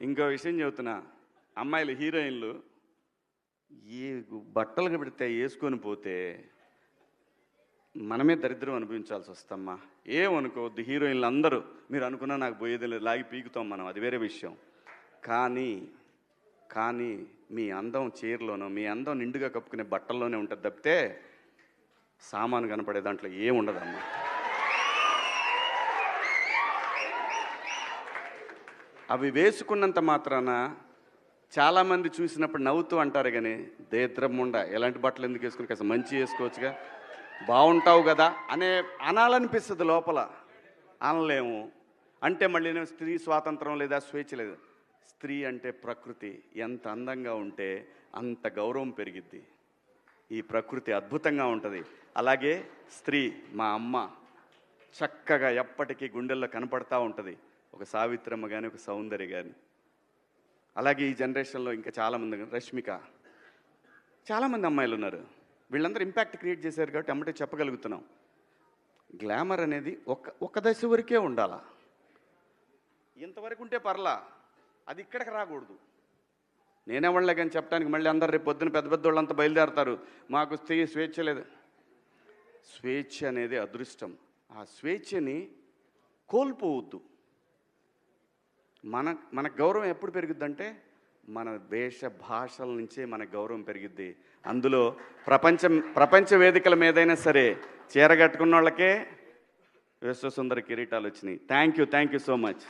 ఇంకో విషయం చెబుతున్నా, అమ్మాయిలు హీరోయిన్లు ఈ బట్టలు పెడితే వేసుకొని పోతే మనమే దరిద్రం అనుభవించాల్సి వస్తమ్మా. ఏమనుకోవద్దు, హీరోయిన్లు అందరూ మీరు అనుకున్నా నాకు పోయేది లేదు, లాగి పీకుతాం మనం, అది వేరే విషయం. కానీ కానీ మీ అందం చీరలోనో, మీ అందం నిండుగా కప్పుకునే బట్టల్లోనే ఉంటుంది తప్పితే సామాను కనపడే దాంట్లో ఏముండదమ్మా. అవి వేసుకున్నంత మాత్రాన చాలామంది చూసినప్పుడు నవ్వుతూ అంటారు, కానీ దేద్రముండ ఎలాంటి బట్టలు ఎందుకు వేసుకుని కాస్త మంచి వేసుకోవచ్చుగా, బాగుంటావు కదా అనాలనిపిస్తుంది లోపల. అనలేము. అంటే మళ్ళీ స్త్రీ స్వాతంత్రం లేదా, స్వేచ్ఛ లేదు. స్త్రీ అంటే ప్రకృతి, ఎంత అందంగా ఉంటే అంత గౌరవం పెరిగిద్ది. ఈ ప్రకృతి అద్భుతంగా ఉంటుంది. అలాగే స్త్రీ మా అమ్మ చక్కగా ఎప్పటికీ గుండెల్లో కనపడతా ఉంటుంది, ఒక సావిత్రమ్మ కానీ, ఒక సౌందర్య కానీ. అలాగే ఈ జనరేషన్లో ఇంకా చాలామంది, రష్మిక, చాలామంది అమ్మాయిలు ఉన్నారు. వీళ్ళందరూ ఇంపాక్ట్ క్రియేట్ చేశారు కాబట్టి అమ్మటే చెప్పగలుగుతున్నాం. గ్లామర్ అనేది ఒక దశ వరకే ఉండాలా, ఇంతవరకు ఉంటే పర్లా, అది ఇక్కడికి రాకూడదు. నేనేవాళ్ళే కానీ చెప్పడానికి మళ్ళీ అందరు రేపు పొద్దున పెద్ద పెద్ద వాళ్ళంతా బయలుదేరతారు, మాకు స్వేచ్ఛ లేదు. స్వేచ్ఛ అనేది అదృష్టం. ఆ స్వేచ్ఛని కోల్పోవద్దు. మన గౌరవం ఎప్పుడు పెరుగుద్దంటే మన వేష భాషల నుంచే మన గౌరవం పెరిగిద్ది. అందులో ప్రపంచ వేదికల మీదైనా సరే చీర కట్టుకున్న వాళ్ళకే విశ్వసుందర కిరీటాలు వచ్చినాయి. Thank you so much.